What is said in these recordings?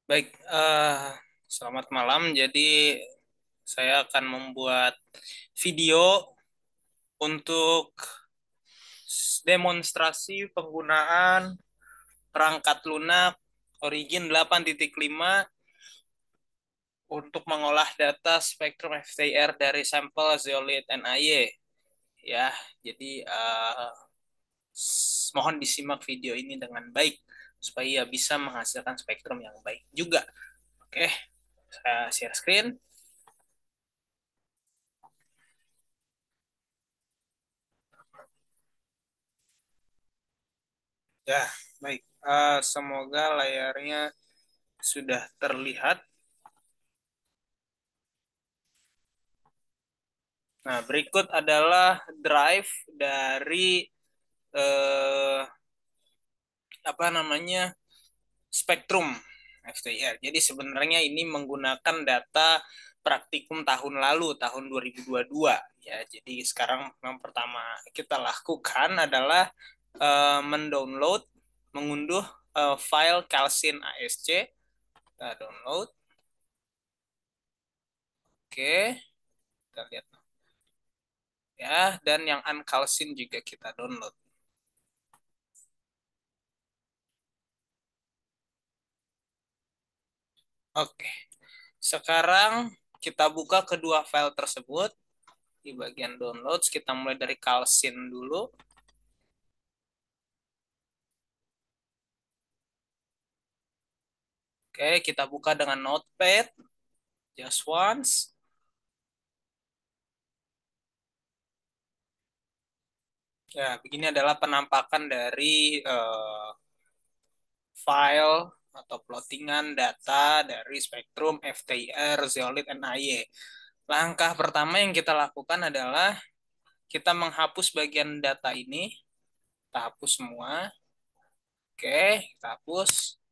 Baik, selamat malam. Jadi saya akan membuat video untuk demonstrasi penggunaan perangkat lunak Origin 8.5 untuk mengolah data spektrum FTIR dari sampel zeolite NAY. Ya, jadi mohon disimak video ini dengan baik supaya bisa menghasilkan spektrum yang baik juga. Oke, saya share screen. Ya, baik. Semoga layarnya sudah terlihat. Nah, berikut adalah drive dari eh, apa namanya spektrum FTIR. Jadi sebenarnya ini menggunakan data praktikum tahun lalu, tahun 2022. Ya, jadi sekarang yang pertama kita lakukan adalah mendownload, mengunduh file Calcin ASC. Kita download. Oke, kita lihat ya, dan yang uncalcin juga kita download. Oke, sekarang kita buka kedua file tersebut di bagian downloads. Kita mulai dari calcin dulu. Oke, kita buka dengan notepad just once. Ya, begini adalah penampakan dari file atau plottingan data dari spektrum FTIR zeolite NAY. Langkah pertama yang kita lakukan adalah kita menghapus bagian data ini. Kita hapus semua. Oke, kita hapus.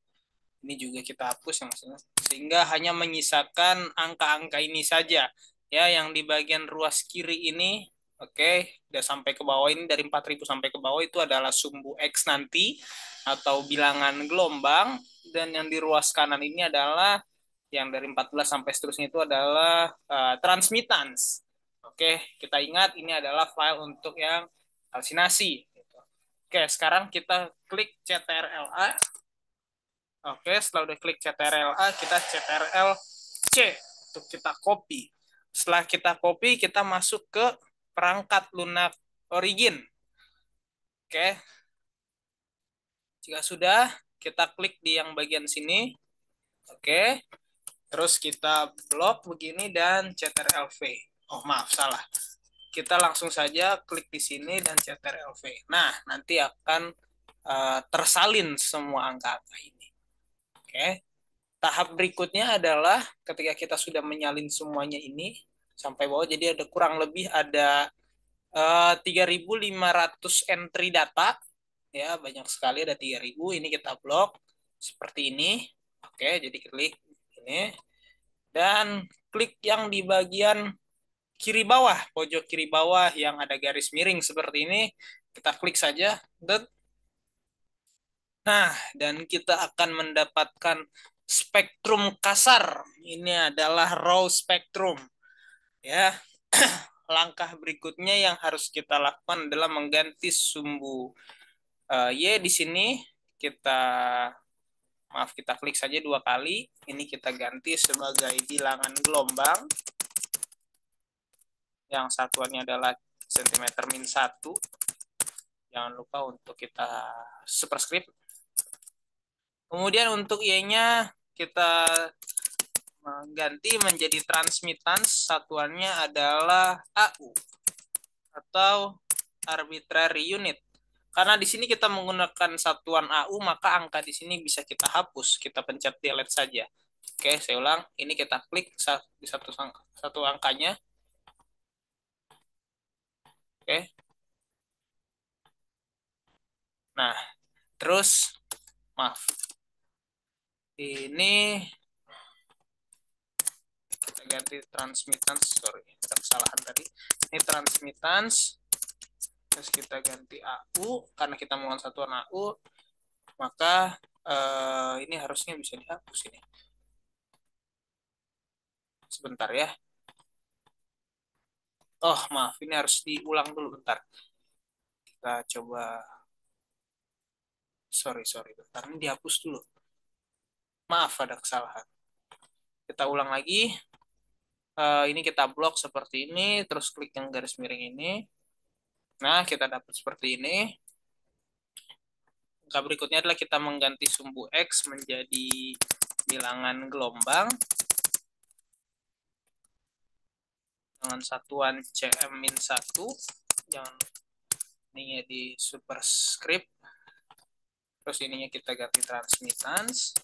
Ini juga kita hapus yang maksudnya. Sehingga hanya menyisakan angka-angka ini saja. Ya, yang di bagian ruas kiri ini, oke, udah sampai ke bawah ini dari 4.000 sampai ke bawah itu adalah sumbu X nanti atau bilangan gelombang, dan yang di ruas kanan ini adalah yang dari 14 sampai seterusnya itu adalah transmittance. Oke, kita ingat ini adalah file untuk yang kalsinasi. Oke, sekarang kita klik CTRL-A. Oke, setelah udah klik CTRL-A, kita CTRL-C untuk kita copy. Setelah kita copy, kita masuk ke perangkat lunak Origin. Oke, jika sudah, kita klik di yang bagian sini. Oke, terus kita blok begini dan CTRL-V. Oh, maaf, salah. Kita langsung saja klik di sini dan CTRL-V. Nah, nanti akan tersalin semua angka-angka ini. Oke. Tahap berikutnya adalah ketika kita sudah menyalin semuanya ini sampai bawah, jadi ada kurang lebih ada 3.500 entry data, ya banyak sekali, ada 3.000. Ini kita blok seperti ini. Oke, jadi klik ini dan klik yang di bagian kiri bawah, pojok kiri bawah yang ada garis miring seperti ini. Kita klik saja. Nah, dan kita akan mendapatkan spektrum kasar. Ini adalah raw spektrum. Ya, langkah berikutnya yang harus kita lakukan adalah mengganti sumbu Y di sini. Kita kita klik saja 2 kali. Ini kita ganti sebagai bilangan gelombang. Yang satuannya adalah sentimeter min 1. Jangan lupa untuk kita superscript. Kemudian untuk Y-nya kita mengganti menjadi transmittance, satuannya adalah AU atau arbitrary unit. Karena di sini kita menggunakan satuan AU, maka angka di sini bisa kita hapus. Kita pencet delete saja. Oke, saya ulang. Ini kita klik di satu angkanya. Oke. Nah, terus maaf. Ini kita ganti transmittance, sorry, ada kesalahan tadi. Ini transmittance. Terus kita ganti AU karena kita menggunakan satuan AU, maka Ini harusnya bisa dihapus ini. Sebentar ya. Oh, maaf, ini harus diulang dulu bentar. Kita coba. Sorry, bentar. Ini dihapus dulu. Maaf, ada kesalahan. Kita ulang lagi. Ini kita blok seperti ini, terus klik yang garis miring ini. Nah, kita dapat seperti ini. Langkah berikutnya adalah kita mengganti sumbu X menjadi bilangan gelombang dengan satuan Cm-1. Jangan ininya di superscript. Terus ininya kita ganti transmittance.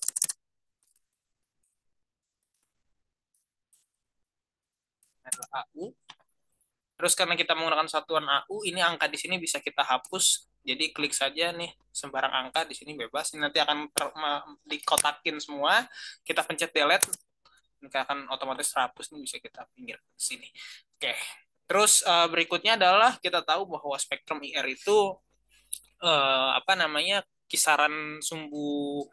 Adalah AU. Terus karena kita menggunakan satuan AU, ini angka di sini bisa kita hapus. Jadi klik saja nih sembarang angka di sini bebas. Ini nanti akan dikotakin semua. Kita pencet delete, ini akan otomatis terhapus. Ini bisa kita pinggir ke sini. Oke. Terus berikutnya adalah kita tahu bahwa spektrum IR itu apa namanya, kisaran sumbu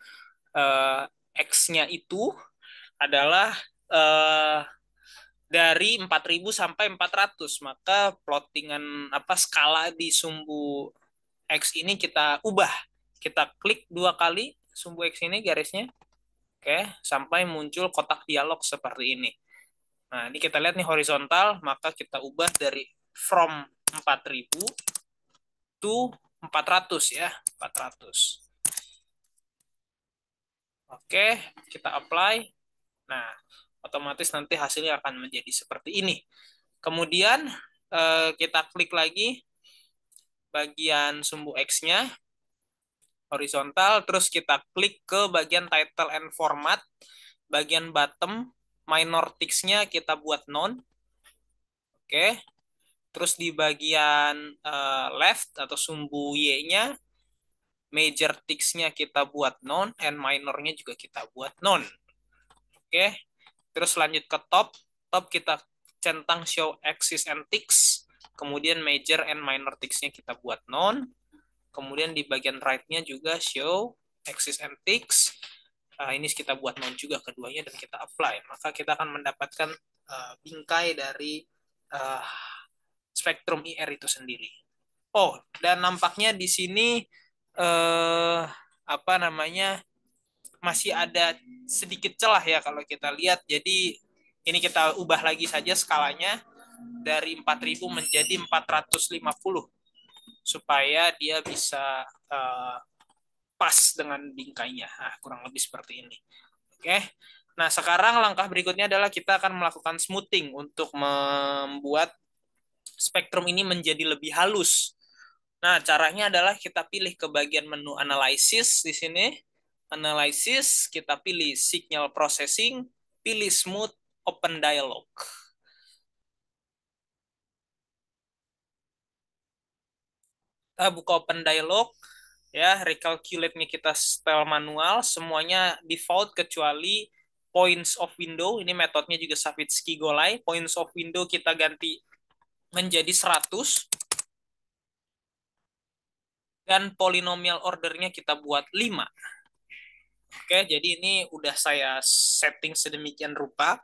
eh, X-nya itu adalah eh, dari 4.000 sampai 400. Maka plottingan apa skala di sumbu X ini kita ubah. Kita klik dua kali sumbu X ini garisnya. Oke, sampai muncul kotak dialog seperti ini. Nah, ini kita lihat nih horizontal, maka kita ubah dari from 4.000 to 400 ya, 400. Oke, kita apply. Nah, otomatis nanti hasilnya akan menjadi seperti ini. Kemudian kita klik lagi bagian sumbu X-nya, horizontal, terus kita klik ke bagian title and format, bagian bottom, minor text-nya kita buat none. Oke, terus di bagian left atau sumbu Y-nya, major text-nya kita buat none, and minornya juga kita buat none. Oke, terus lanjut ke top, top kita centang show axis and ticks, kemudian major and minor ticks-nya kita buat none, kemudian di bagian right-nya juga show axis and ticks. Ini kita buat none juga keduanya dan kita apply. Maka kita akan mendapatkan bingkai dari uh, spektrum IR itu sendiri. Oh, dan nampaknya di sini apa namanya, masih ada sedikit celah ya kalau kita lihat. Jadi ini kita ubah lagi saja skalanya dari 4.000 menjadi 450 supaya dia bisa pas dengan bingkainya. Nah, kurang lebih seperti ini. Oke. Nah, sekarang langkah berikutnya adalah kita akan melakukan smoothing untuk membuat spektrum ini menjadi lebih halus. Nah, caranya adalah kita pilih ke bagian menu analysis di sini. Analysis, kita pilih signal processing, pilih smooth open dialog. Kita buka open dialog, ya, recalculate-nya kita setel manual, semuanya default kecuali points of window. Ini metodenya juga Savitsky-Golay. Points of window kita ganti menjadi 100. Dan polinomial ordernya kita buat 5. Oke, jadi ini udah saya setting sedemikian rupa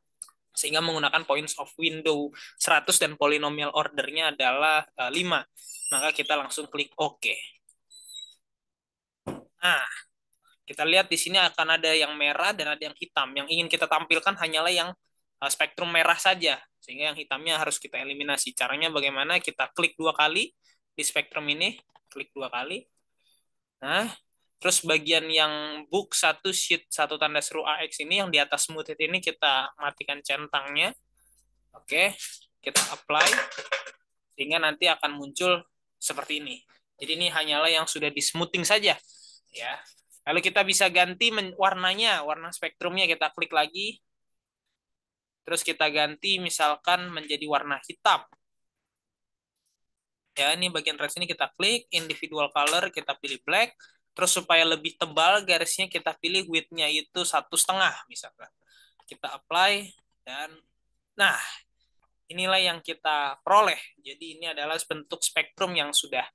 sehingga menggunakan points of window 100 dan polinomial ordernya adalah 5. Maka kita langsung klik OK. Nah, kita lihat di sini akan ada yang merah dan ada yang hitam. Yang ingin kita tampilkan hanyalah yang spektrum merah saja, sehingga yang hitamnya harus kita eliminasi. Caranya bagaimana? Kita klik dua kali di spektrum ini, klik dua kali. Nah, terus bagian yang book 1 sheet 1 tanda seru AX ini yang di atas smooth ini kita matikan centangnya. Oke, kita apply sehingga nanti akan muncul seperti ini. Jadi ini hanyalah yang sudah di smoothing saja, ya. Lalu kita bisa ganti warnanya, warna spektrumnya kita klik lagi. Terus kita ganti misalkan menjadi warna hitam. Ya, ini bagian red ini kita klik, individual color kita pilih black. Terus supaya lebih tebal garisnya kita pilih width-nya itu 1,5 misalkan. Kita apply dan nah, inilah yang kita peroleh. Jadi ini adalah bentuk spektrum yang sudah.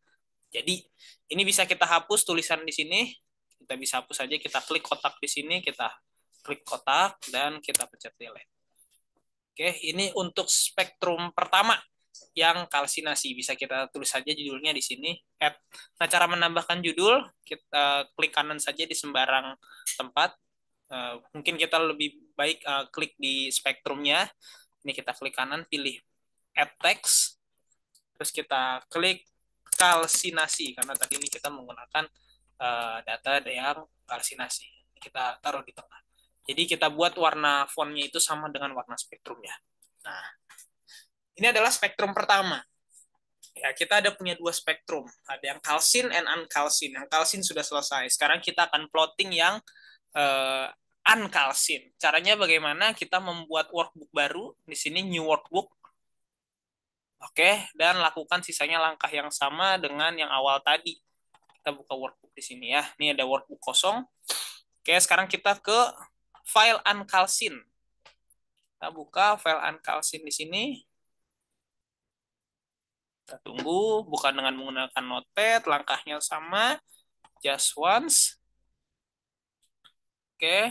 Jadi ini bisa kita hapus tulisan di sini. Kita bisa hapus saja, kita klik kotak di sini, kita klik kotak, dan kita pencet delete. Oke, ini untuk spektrum pertama yang kalsinasi. Bisa kita tulis saja judulnya di sini. Nah, cara menambahkan judul, kita klik kanan saja di sembarang tempat. Mungkin kita lebih baik klik di spektrumnya. Ini kita klik kanan, pilih add text, terus kita klik kalsinasi, karena tadi ini kita menggunakan data yang kalsinasi. Kita taruh di tengah. Jadi kita buat warna fontnya itu sama dengan warna spektrumnya. Nah, ini adalah spektrum pertama. Ya, kita ada punya dua spektrum. Ada yang kalsin and uncalcin. Yang kalsin sudah selesai. Sekarang kita akan plotting yang uncalcin. Caranya bagaimana? Kita membuat workbook baru. Di sini new workbook. Oke, dan lakukan sisanya langkah yang sama dengan yang awal tadi. Kita buka workbook di sini ya. Ini ada workbook kosong. Oke, sekarang kita ke file uncalcin. Kita buka file uncalcin di sini. Kita tunggu, bukan dengan menggunakan notepad, langkahnya sama, just once. Oke,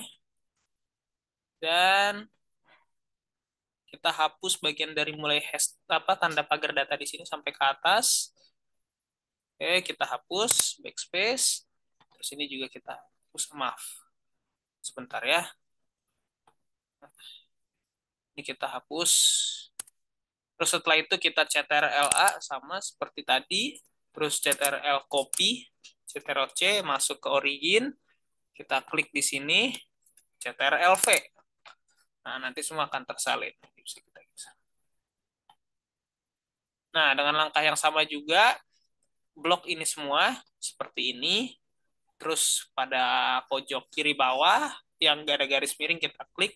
dan kita hapus bagian dari mulai tanda pagar data di sini sampai ke atas. Oke, kita hapus, backspace. Terus ini juga kita hapus, maaf. Sebentar ya. Ini kita hapus. Terus setelah itu kita CTRL-A sama seperti tadi. Terus CTRL copy, CTRL-C masuk ke origin. Kita klik di sini, CTRL-V. Nah, nanti semua akan tersalin. Nah, dengan langkah yang sama juga, blok ini semua seperti ini. Terus pada pojok kiri bawah, yang nggak ada garis miring, kita klik.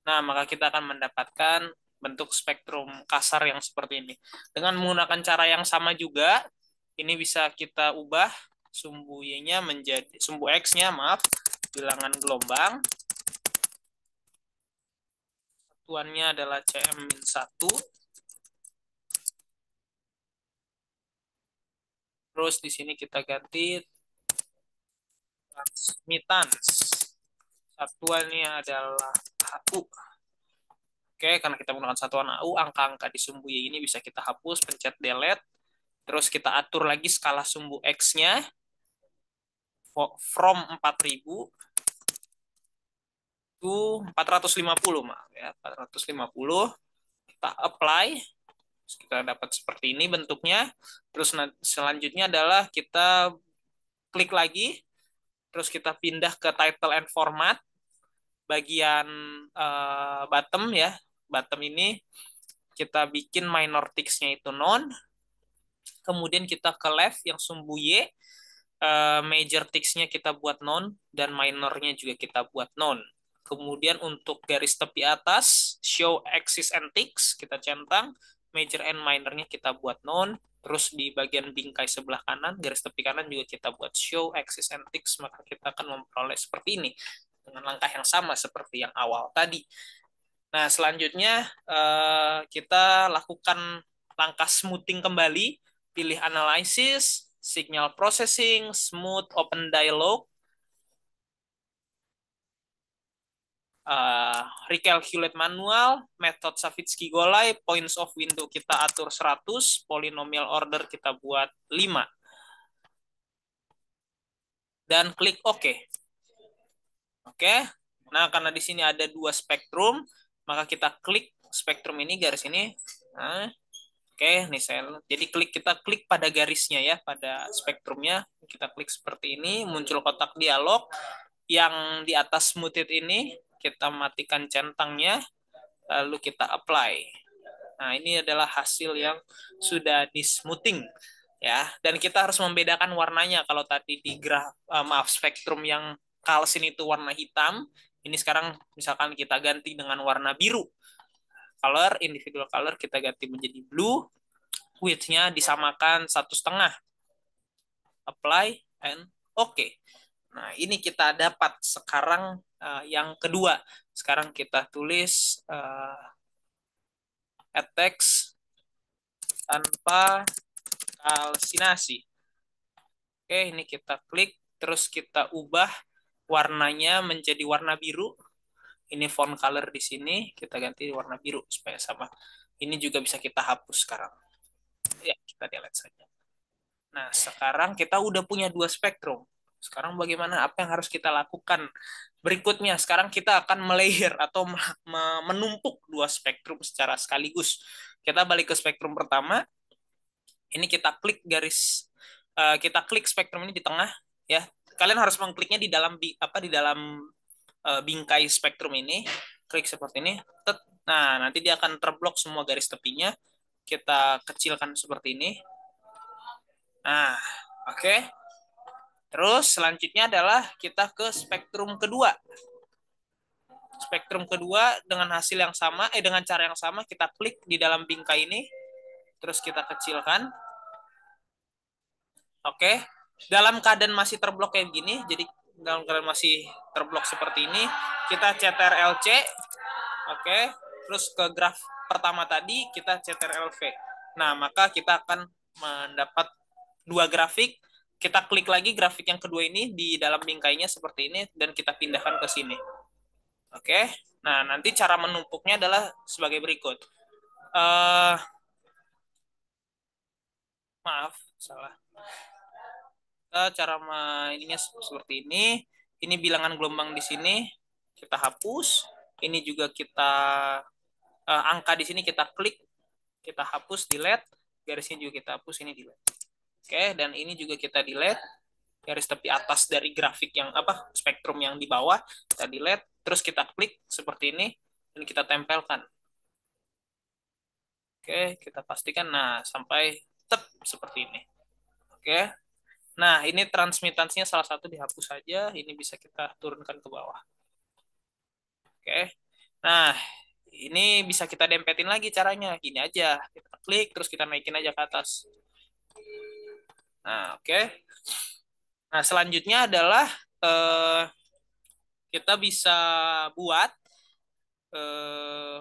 Nah, maka kita akan mendapatkan bentuk spektrum kasar yang seperti ini. Dengan menggunakan cara yang sama juga, ini bisa kita ubah sumbu Y-nya menjadi, sumbu X-nya, maaf, bilangan gelombang. Satuannya adalah CM-1. Terus di sini kita ganti transmittance. Satuannya adalah AU. Oke, karena kita menggunakan satuan AU, angka-angka di sumbu Y ini bisa kita hapus, pencet delete. Terus kita atur lagi skala sumbu X-nya from 4000 to 450, maaf ya, 450. Kita apply. Terus kita dapat seperti ini bentuknya. Terus selanjutnya adalah kita klik lagi, terus kita pindah ke title and format bagian bottom ya. Bottom ini kita bikin minor text-nya itu non. Kemudian kita ke left yang sumbu Y, major text-nya kita buat non, dan minornya juga kita buat non. Kemudian untuk garis tepi atas, show axis and ticks, kita centang, major and minornya kita buat non. Terus di bagian bingkai sebelah kanan, garis tepi kanan juga kita buat show axis and ticks, maka kita akan memperoleh seperti ini. Dengan langkah yang sama seperti yang awal tadi. Nah, selanjutnya kita lakukan langkah smoothing kembali, pilih analysis, signal processing, smooth, open dialog, recalculate manual, method Savitsky-Golay, points of window kita atur 100, polynomial order kita buat 5. Dan klik OK. Oke. Nah, karena di sini ada dua spektrum, maka kita klik spektrum ini, garis ini. Nah, oke, nih jadi kita klik pada garisnya ya, pada spektrumnya. Kita klik seperti ini, muncul kotak dialog. Yang di atas smoothed ini, kita matikan centangnya, lalu kita apply. Nah, ini adalah hasil yang sudah di smoothing ya. Dan kita harus membedakan warnanya. Kalau tadi di spektrum yang kalsin itu warna hitam, ini sekarang misalkan kita ganti dengan warna biru. Color, individual color kita ganti menjadi blue. Width-nya disamakan 1,5. Apply and OK. Nah, ini kita dapat sekarang yang kedua. Sekarang kita tulis add text tanpa kalsinasi. Oke, ini kita klik terus kita ubah warnanya menjadi warna biru. Ini font color di sini, kita ganti warna biru supaya sama. Ini juga bisa kita hapus sekarang. Ya, kita delete saja. Nah, sekarang kita udah punya dua spektrum. Sekarang bagaimana? Apa yang harus kita lakukan? Berikutnya, sekarang kita akan melayer atau menumpuk dua spektrum secara sekaligus. Kita balik ke spektrum pertama. Ini kita klik kita klik spektrum ini di tengah, ya. Kalian harus mengkliknya di dalam di dalam bingkai spektrum ini. Klik seperti ini. Nah, nanti dia akan terblok semua garis tepinya. Kita kecilkan seperti ini. Nah, oke. Terus selanjutnya adalah kita ke spektrum kedua. Spektrum kedua dengan hasil yang sama, dengan cara yang sama, kita klik di dalam bingkai ini, terus kita kecilkan. Oke. Dalam keadaan masih terblok kayak gini, jadi dalam keadaan masih terblok seperti ini, kita CTRL-C. Oke. Terus ke graf pertama tadi, kita CTRL-V. Nah, maka kita akan mendapat dua grafik. Kita klik lagi grafik yang kedua ini di dalam bingkainya seperti ini, dan kita pindahkan ke sini. Oke, nah nanti cara menumpuknya adalah sebagai berikut. Maaf, salah. Cara mainnya seperti ini. Ini bilangan gelombang di sini kita hapus. Ini juga kita angka di sini kita klik, kita hapus, delete. Garisnya juga kita hapus, ini delete. Oke, dan ini juga kita delete. Garis tepi atas dari grafik yang spektrum yang di bawah kita delete. Terus kita klik seperti ini dan kita tempelkan. Oke, kita pastikan. Nah, sampai seperti ini. Oke. Nah, ini transmitansinya salah satu dihapus saja. Ini bisa kita turunkan ke bawah. Oke. Nah, ini bisa kita dempetin lagi caranya. Gini aja. Kita klik, terus kita naikin aja ke atas. Nah, oke. Nah, selanjutnya adalah kita bisa buat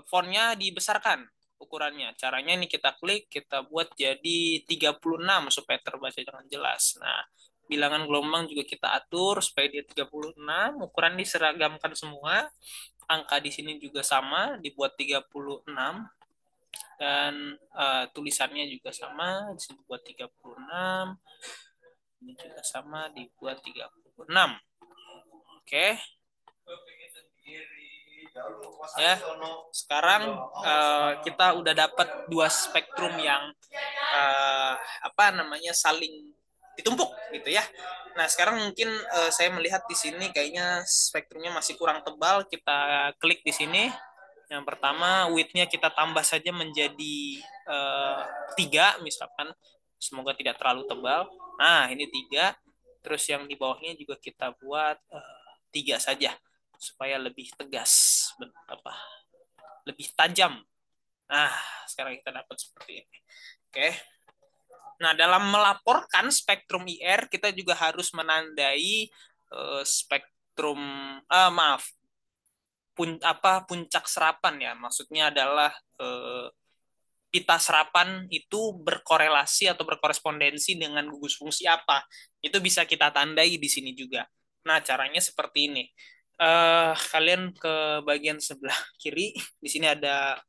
fontnya dibesarkan ukurannya. Caranya ini kita klik, kita buat jadi 36 supaya terbaca dengan jelas. Nah, bilangan gelombang juga kita atur supaya dia 36, ukuran diseragamkan semua. Angka di sini juga sama, dibuat 36. Dan tulisannya juga sama, di sini dibuat 36. Ini juga sama, dibuat 36. Oke. Ya, sekarang kita udah dapat dua spektrum yang saling ditumpuk gitu ya. Nah, sekarang mungkin saya melihat di sini kayaknya spektrumnya masih kurang tebal. Kita klik di sini. Yang pertama, width-nya kita tambah saja menjadi 3 misalkan. Semoga tidak terlalu tebal. Nah, ini 3. Terus yang di bawahnya juga kita buat 3 saja supaya lebih tegas, lebih tajam. Nah, sekarang kita dapat seperti ini. Oke. Nah, dalam melaporkan spektrum IR, kita juga harus menandai spektrum, puncak serapan ya. Maksudnya adalah pita serapan itu berkorelasi atau berkorespondensi dengan gugus fungsi apa. Itu bisa kita tandai di sini juga. Nah, caranya seperti ini. Kalian ke bagian sebelah kiri, di sini ada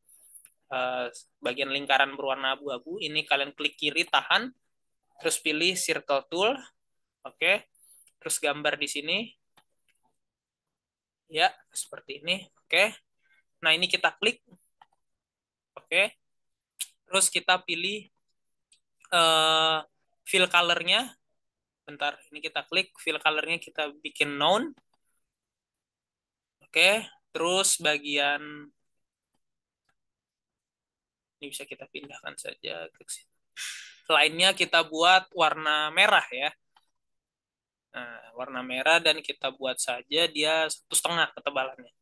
bagian lingkaran berwarna abu-abu. Ini kalian klik kiri, tahan, terus pilih circle tool. Oke. Terus gambar di sini. Ya, seperti ini. Oke. Nah, ini kita klik. Oke. Terus kita pilih fill color-nya. Bentar, ini kita klik fill color-nya, kita bikin known. Oke. Terus bagian ini bisa kita pindahkan saja ke sini. Lainnya kita buat warna merah ya. Nah, warna merah dan kita buat saja dia 1,5 ketebalannya.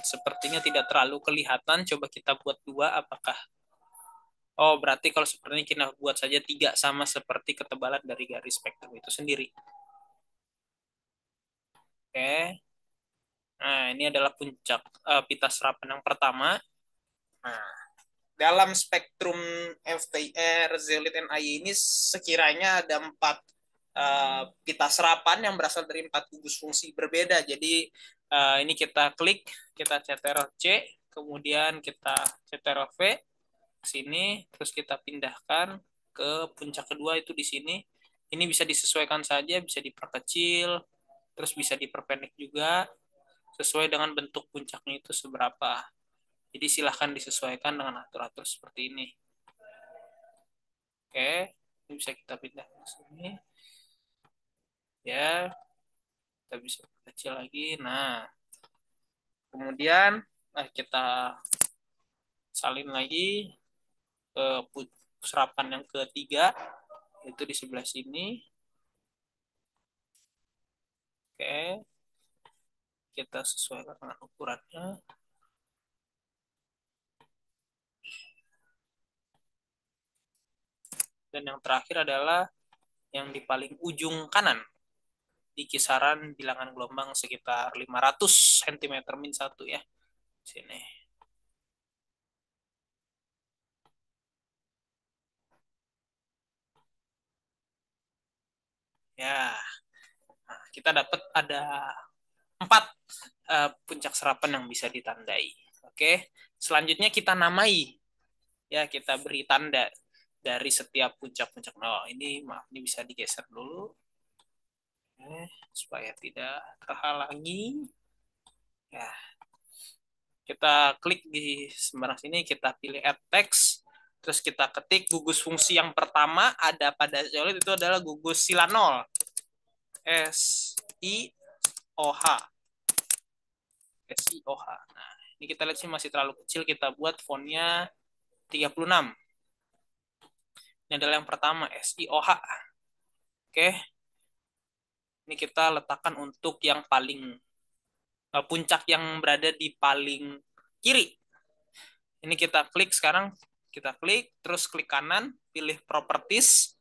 Sepertinya tidak terlalu kelihatan. Coba kita buat 2. Apakah? Oh, berarti kalau seperti ini kita buat saja 3 sama seperti ketebalan dari garis spektrum itu sendiri. Oke. Nah, ini adalah puncak pita serapan yang pertama. Nah, dalam spektrum FTIR, Zeolit, NI ini sekiranya ada 4 pita serapan yang berasal dari 4 gugus fungsi berbeda. Jadi ini kita klik, kita Ctrl C, kemudian kita Ctrl V sini, terus kita pindahkan ke puncak kedua itu di sini. Ini bisa disesuaikan saja, bisa diperkecil, terus bisa diperpendek juga sesuai dengan bentuk puncaknya itu seberapa. Jadi silahkan disesuaikan dengan atur-atur seperti ini. Oke, ini bisa kita pindah ke sini. Ya, kita bisa kecil lagi. Nah, kemudian kita salin lagi ke serapan yang ketiga, itu di sebelah sini. Oke, kita sesuaikan dengan ukurannya. Dan yang terakhir adalah yang di paling ujung kanan, di kisaran bilangan gelombang sekitar 500 cm min 1 ya. Sini. Ya, nah, kita dapat ada 4 puncak serapan yang bisa ditandai. Oke, selanjutnya kita namai. Ya, kita beri tanda dari setiap puncak-puncak. Oh, ini maaf, ini bisa digeser dulu. Supaya tidak terhalangi. Ya, kita klik di seberang sini, kita pilih add text, terus kita ketik gugus fungsi yang pertama ada pada Zeolit itu adalah gugus silanol. SiOH. SiOH. Nah, ini kita lihat sih masih terlalu kecil, kita buat fontnya 36. Ini adalah yang pertama, SiOH. Oke. Ini kita letakkan untuk yang paling puncak yang berada di paling kiri. Ini kita klik sekarang, kita klik, terus klik kanan, pilih properties.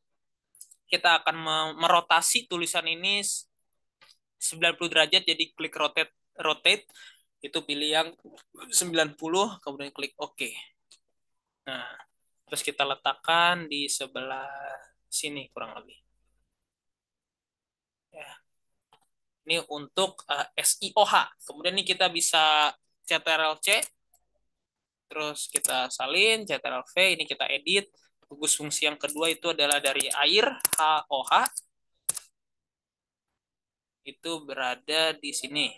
Kita akan merotasi tulisan ini 90 derajat, jadi klik rotate, rotate. Itu pilih yang 90, kemudian klik OK. Nah, terus kita letakkan di sebelah sini kurang lebih. Ya. Ini untuk SiOH. Kemudian ini kita bisa Ctrl C, terus kita salin, Ctrl V, ini kita edit. Gugus fungsi yang kedua itu adalah dari air, HOH. Itu berada di sini.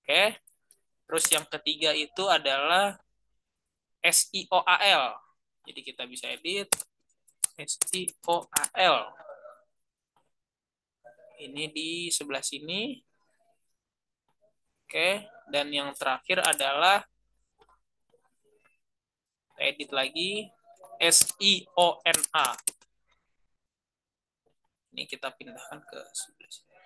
Oke. Terus yang ketiga itu adalah SiOAL. Jadi kita bisa edit SiOAL. Ini di sebelah sini. Oke. Dan yang terakhir adalah edit lagi SiONA. Ini kita pindahkan ke sebelah sini.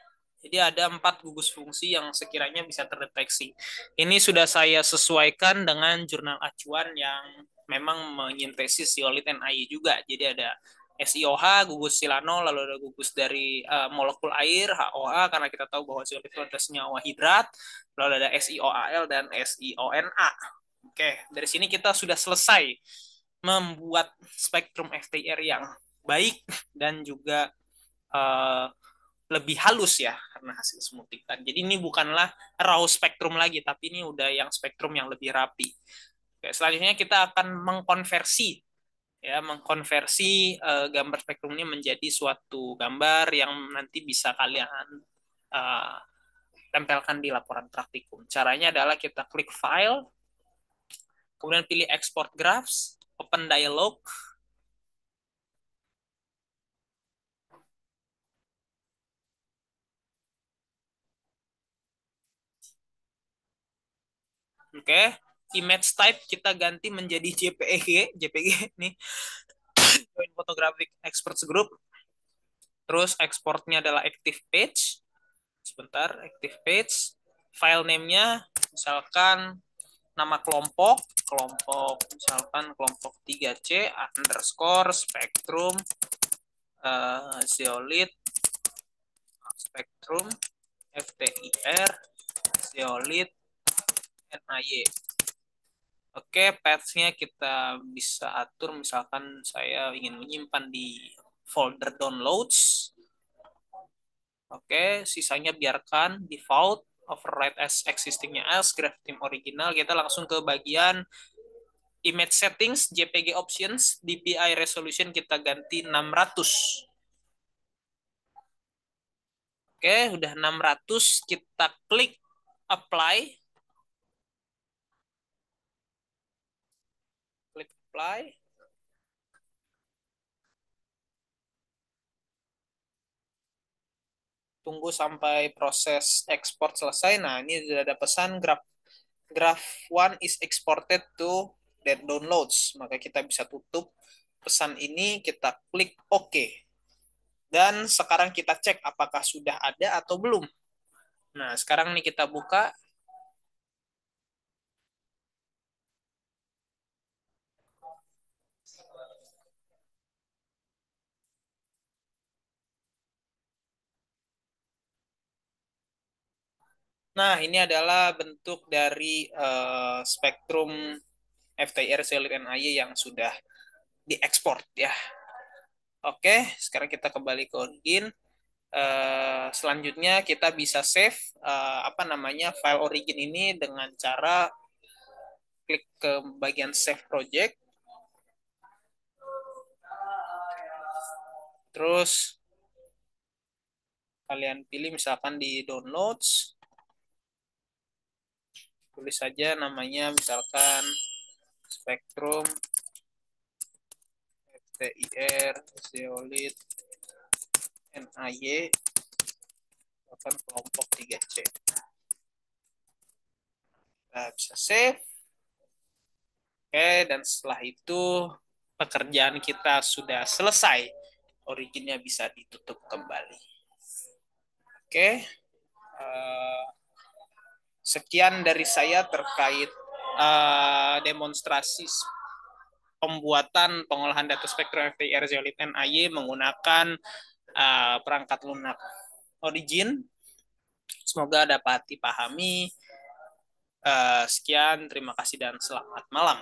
Jadi ada 4 gugus fungsi yang sekiranya bisa terdeteksi. Ini sudah saya sesuaikan dengan jurnal acuan yang memang menyintesis zeolit NaI juga. Jadi ada SiOH, gugus silanol, lalu ada gugus dari molekul air, HOH, karena kita tahu bahwa zeolit itu ada senyawa hidrat, lalu ada SiOAL dan SiONA. Oke, dari sini kita sudah selesai membuat spektrum FTIR yang baik dan juga lebih halus ya karena hasil smoothing. Jadi ini bukanlah raw spektrum lagi, tapi ini udah yang spektrum yang lebih rapi. Oke, selanjutnya kita akan mengkonversi gambar spektrum ini menjadi suatu gambar yang nanti bisa kalian uh, tempelkan di laporan praktikum. Caranya adalah kita klik file, kemudian pilih export graphs, open dialog. Oke, image type kita ganti menjadi JPG nih, Joint Photographic Experts Group. Terus ekspornya adalah active page. Sebentar, active page. File name-nya misalkan nama kelompok misalkan kelompok 3C underscore spektrum zeolit spektrum FTIR zeolit NAY. Oke, path-nya kita bisa atur, misalkan saya ingin menyimpan di folder downloads. Oke, sisanya biarkan default, override as existingnya as, graph theme original. Kita langsung ke bagian image settings, JPG options, DPI resolution kita ganti 600. Oke, udah 600, kita klik apply. Klik apply. Tunggu sampai proses ekspor selesai. Nah, ini sudah ada pesan graph one is exported to that downloads. Maka kita bisa tutup pesan ini, kita klik OK. Dan sekarang kita cek apakah sudah ada atau belum. Nah, sekarang nih kita buka. Nah, ini adalah bentuk dari spektrum FTIR Solid NAY yang sudah diekspor ya. Oke, sekarang kita kembali ke origin. Selanjutnya kita bisa save apa namanya file origin ini dengan cara klik ke bagian save project, terus kalian pilih misalkan di downloads, tulis saja namanya misalkan Spectrum FTIR Zeolith NAY bahkan kelompok 3C. Nah, bisa save. Oke, dan setelah itu pekerjaan kita sudah selesai. Originnya bisa ditutup kembali. Oke, sekian dari saya terkait demonstrasi pembuatan pengolahan data spektrum FTIR Zeolith NAY menggunakan perangkat lunak Origin. Semoga dapat dipahami. Sekian, terima kasih dan selamat malam.